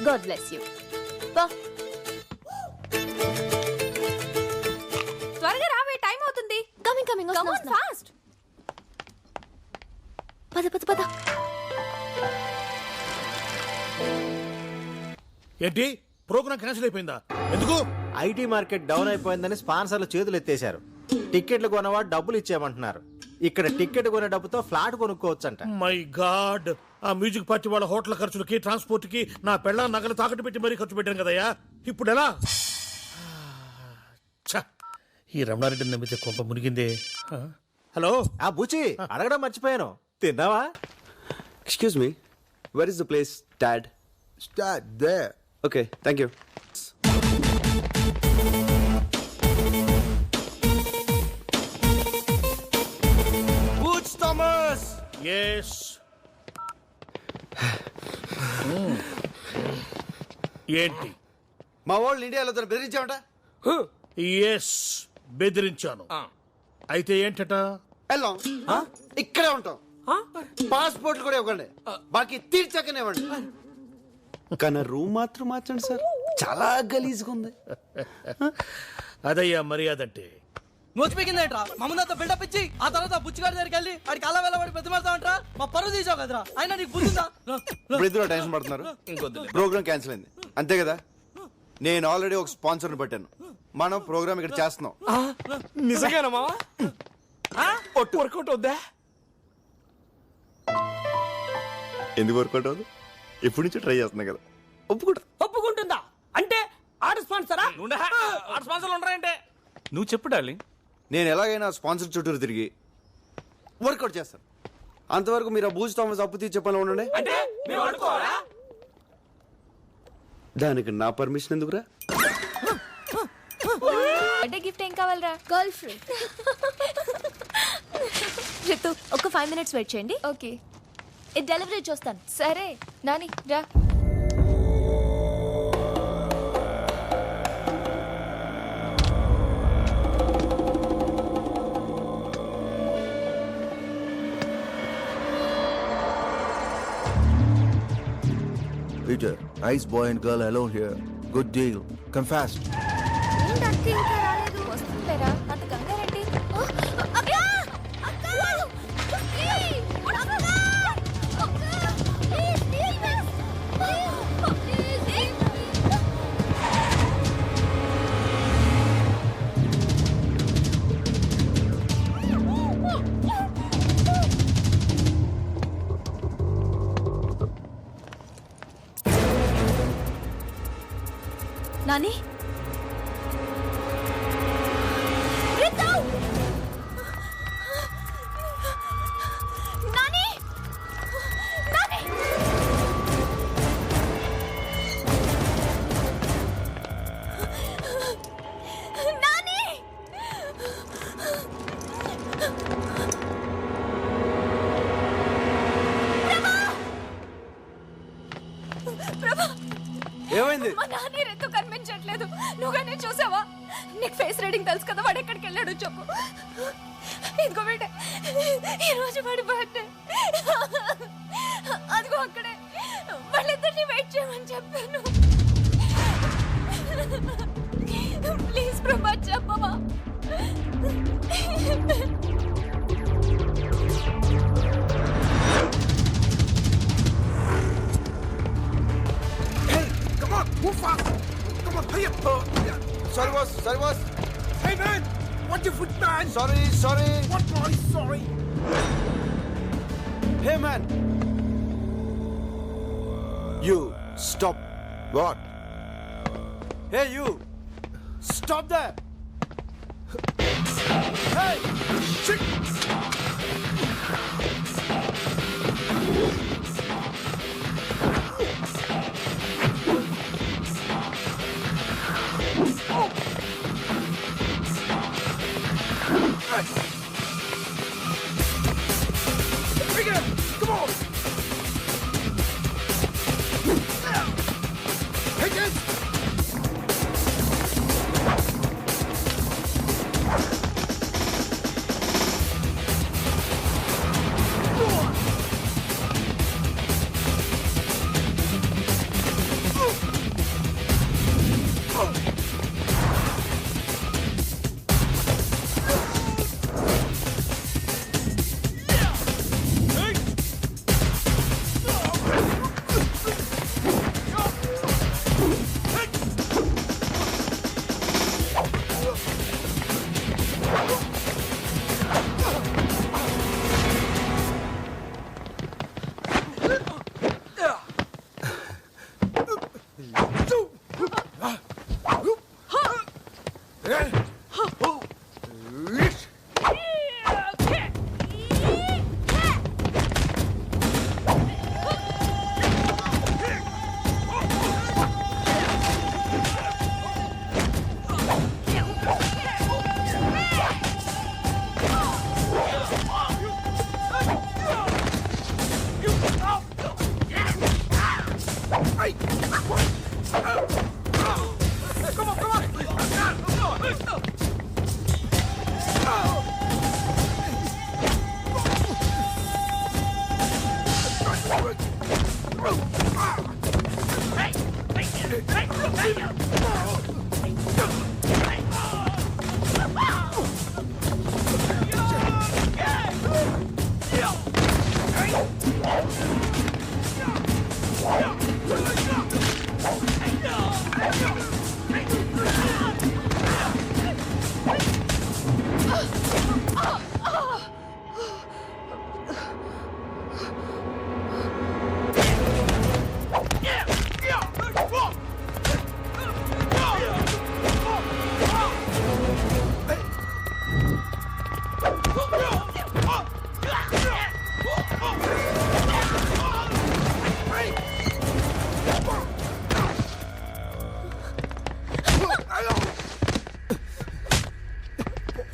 God bless you. బా త్వరగా రావే, టైం అవుతుంది. Coming coming come on fast. పద పద పద. ఏంటి ప్రోగ్రామ్ క్యాన్సిల్ అయిపోయిందా? ఎందుకు? ఐటీ మార్కెట్ డౌన్ అయిపోయిందని స్పాన్సర్లు చేతులు ఎత్తేశారు. టికెట్లు కొన్నవాడు డబ్బులు ఇచ్చేయమంటున్నారు. ఇక్కడ టికెట్ కొనే డబ్బుతో ఫ్లాట్ కొనుక్కోవచ్చంట. మై గాడ్, ఆ మ్యూజిక్ పార్టీ వాళ్ళ హోటల్ ఖర్చులకి ట్రాన్స్పోర్ట్ కి నా పెళ్ళ నగలు తాకట్టు పెట్టి మరీ ఖర్చు పెట్టాను కదయ్యా. ఇప్పుడు ఎలా? ఛ, ఈ రమణారెడ్డిని నమ్మితే కొంప మునిగిందే. హలో ఆ బుచి అడగడం మర్చిపోయాను. తిన్నావా? Excuse me, where is the place, Dad? Start there. Okay, thank you. Boots Thomas! Yes. ఏంటి? మా వాళ్ళు ఇండియాలో బెదిరించామట. ఎస్, బెదిరించాను. అయితే ఏంటట? వెళ్ళాం, ఇక్కడే ఉంటాం. పాస్పోర్ట్లు కూడా ఇవ్వండి, బాకీ తీర్చాకనే ఇవ్వండి. కానీ రూమ్ మాత్రం మార్చండి సార్, చాలా గలీజ్గా ఉంది. అదయ్యా మర్యాద అంటే. నోచిపోయిందేంట్రా? మమ్మల్ని బిల్డప్ ఇచ్చి ఆ తర్వాత బుచ్చిగాడి దగ్గరికి వెళ్ళి ఆడికి అలా వెళ్ళబడి ప్రతిమాడతామంట్రా. మా పరువు తీసావు కదరా, అయినా నీకు బుద్ధిందా? ఇప్పుడు ఇద్దరు టెన్షన్ పడుతున్నారు. ప్రోగ్రామ్ క్యాన్సిల్ అయింది అంతే కదా. నేను ఆల్రెడీ ఒక స్పాన్సర్ని పెట్టాను. మనం ప్రోగ్రామ్ ఇక్కడ చేస్తున్నాం. నిజంగానా మావా? వర్కౌట్ అవుద్దా? ఎందుకు వర్కౌట్ అవ్వదు? ఎప్పటి నుంచో ట్రై చేస్తున్నా కదా. ఒప్పుకుంటుందా అంటే ఆడ స్పాన్సరా? ఆడ స్పాన్సర్లు ఉండరంటే నువ్వు చెప్పు డార్లింగ్. నేను ఎలాగైనా స్పాన్సర్ చుట్టూరు తిరిగి వర్కౌట్ చేస్తాను. అంతవరకు మీరు ఆ బూజ్ థామస్ అప్పు తీర్చే పనిలో ఉండండి. అంటే మేము అడుకోవాలా? దానికి నా పర్మిషన్ ఎందుకురా? బర్త్డే గిఫ్ట్ ఏం కావాలరా? Girl friend. రితు ఒక 5 minutes వెయిట్ చేయండి. ఓకే, ఇది డెలివరీ చూస్తాను. సరే నాని రా. Peter, nice boy and girl alone here. Good deal. Come fast. ఏంటక్క ఇంకా రాలేదు? వస్తుందేరా, అంత కంగారేంటి? అక్క! అక్క! ఏయ్! అక్క! అక్క! Please deal this. Please. Nani, Ritu! Nani! Nani! Nani! ప్రభా! ఏమైంది? మా నాని రితు కనిపించట్లేదు. నువ్వుగానే చూసావా? నీకు ఫేస్ రీడింగ్ తెలుసు కదా, వాడు ఎక్కడికి వెళ్ళాడు చెప్పు. ఇదిగో బిడ్డ, ఈ రోజు వాడి బర్త్డే. అదిగో అక్కడే, వాళ్ళిద్దరిని వెయిట్ చేయమని చెప్పాను. ప్లీజ్ ప్రభా చెప్పవా? Move fast! Come on, hurry up! Sorry, boss. Sorry, boss. Hey, man! Watch your foot, man! Sorry, sorry. What, boy? Sorry. Hey, man! You, stop. What? Hey, you! Stop there! Hey! Shit! Come on! Hey, kids!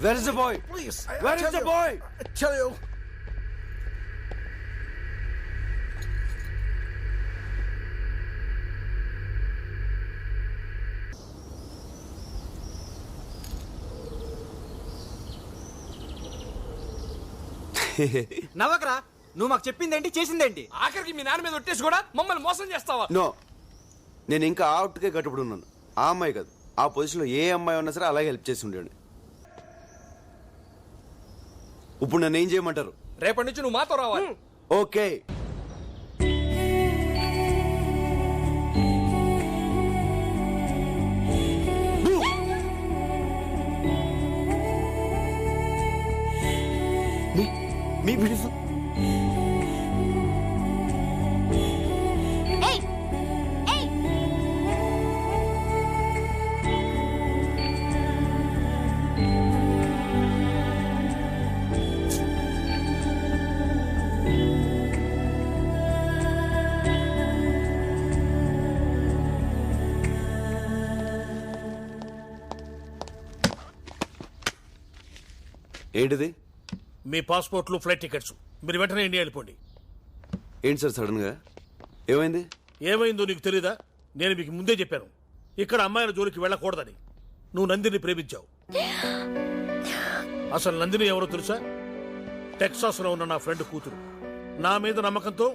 Where is the boy? Please. Where is the boy? I tell you. నవ్వకరా, నువ్వు మాకు చెప్పిందేంటి చేసిందేంటి? ఆఖరికి మీ నాన్న మీద ఒట్టేసి కూడా మమ్మల్ని మోసం చేస్తావా? నో, నేను ఇంకా అవుట్కే కట్టుబడి ఉన్నాను. ఆ అమ్మాయి కాదు, ఆ పొజిషన్లో ఏ అమ్మాయి ఉన్నా సరే అలాగే హెల్ప్ చేసి ఉండేవాడిని. ఇప్పుడు నన్ను ఏం చేయమంటారు? రేపటి నుంచి నువ్వు మాతో రావాలి. ఓకే. మీ బ్యూటిఫుల్ ఏంటిది? మీ పాస్పోర్ట్లు, ఫ్లైట్ టికెట్స్. మీరు వెంటనే ఇండియా వెళ్ళిపోండి. ఏంటి సార్ సడన్ గా ఏమైంది? ఏమైందో నీకు తెలీదా? నేను మీకు ముందే చెప్పాను, ఇక్కడ అమ్మాయిల జోలికి వెళ్ళకూడదని. నువ్వు నందిని ప్రేమించావు. అసలు నందిని ఎవరో తెలుసా? టెక్సాస్ లో ఉన్న నా ఫ్రెండ్ కూతురు. నా మీద నమ్మకంతో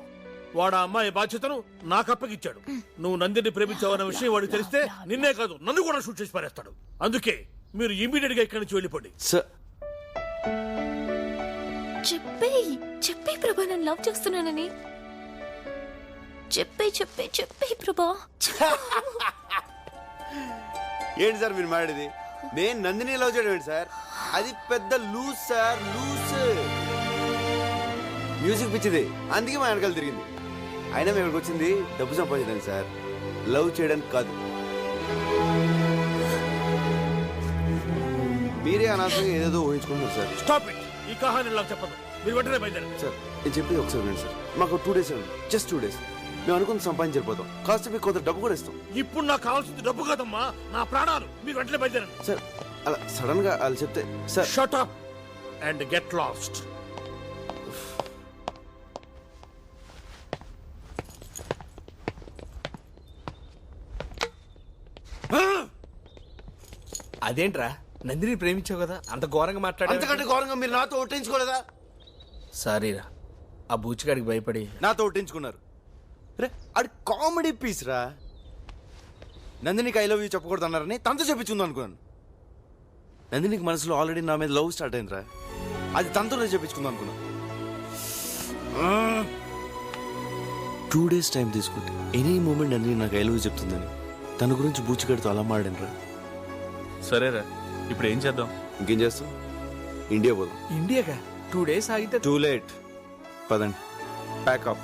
వాడు ఆ అమ్మాయి బాధ్యతను నాకు అప్పగిచ్చాడు. నువ్వు నందిని ప్రేమించావన్న విషయం వాడికి తెలిస్తే నిన్నే కాదు నన్ను కూడా షూట్ చేసి పారేస్తాడు. అందుకే మీరు ఇమీడియట్ గా ఇక్కడి నుంచి వెళ్ళిపోండి. సార్ చెప్పే ప్రభా, నన్ను లవ్ చేస్తున్నానని చెప్పే ప్రభా. ఏంటి సార్ మీరు మాట్లాడేది? నేను నందిని లవ్ చేయడం ఏంటి సార్? అది పెద్ద లూజ్ సార్, లూజ్. మ్యూజిక్ పిచ్చిది, అందుకే మా వెనకాల తిరిగింది. అయినా మేము ఇక్కడికి వచ్చింది డబ్బు సంపాదించడానికి సార్, లవ్ చేయడానికి కాదు. మీరే అనవసరంగా ఏదేదో ఊహించుకుంటున్నారు సార్. Stop it. ఈ కహాని నాకు చెప్పదు. మీరు వెంటనే బయలుదేరండి. సార్ నేను చెప్పేది ఒకసారి వినండి సార్. మాకు 2 days ఉంది, జస్ట్ 2 days. మేము అనుకున్న సంపాదించకపోతాం, కాస్త మీకు కొంత డబ్బు కూడా ఇస్తాం. ఇప్పుడు నాకు కావాల్సింది డబ్బు కాదమ్మా, నా ప్రాణాలు. మీరు వెంటనే బయలుదేరండి. సార్ అలా సడన్ గా వాళ్ళు చెప్తే sir. Shut up and get lost. అదేంట్రా, నందిని ప్రేమించావు కదా, అంత ఘోరంగా మాట్లాడా? అంతకంటే ఘోరంగా మీరు నాతో ఒట్టించుకోలేదా? సారీరా, ఆ బూచిగాడికి భయపడి నాతో ఒట్టించుకున్నారు. రే అది కామెడీ పీస్ రా. నందినికి ఐ లవ్ యూ చెప్పకూడదు అన్నారని తనతో చెప్పించుంది అనుకున్నాను. నందినికి మనసులో ఆల్రెడీ నా మీద లవ్ స్టార్ట్ అయిందిరా, అది తనతో చెప్పించుకుందాం అనుకున్నాను. 2 days టైం తీసుకుంటే ఎనీ మూమెంట్ నందిని నాకు ఐ లవ్ యూ చెప్తుందని తన గురించి బూచిగాడితో అలా మాడాను. సరేరా, ఇప్పుడు ఏం చేద్దాం? ఇంకేం చేస్తాం, ఇండియా పోదాం. ఇండియాగా 2 days ఆగితే టూ లేట్. పదండి, ప్యాకప్.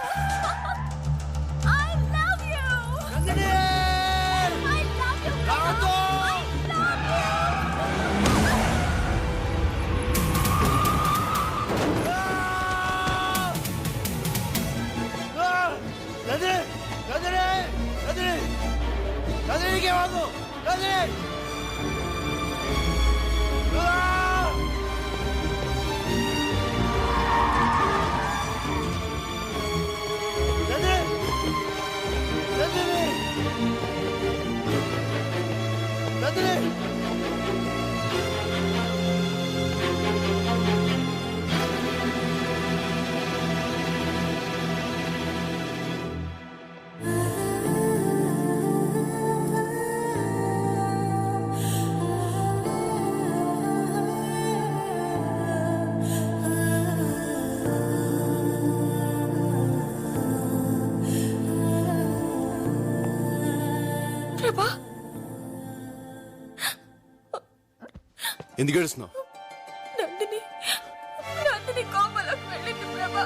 ఆగు నందిని ప్రభా ఎందుకు ఏడుస్తున్నావు నందిని కోమలోకి వెళ్ళింది ప్రభా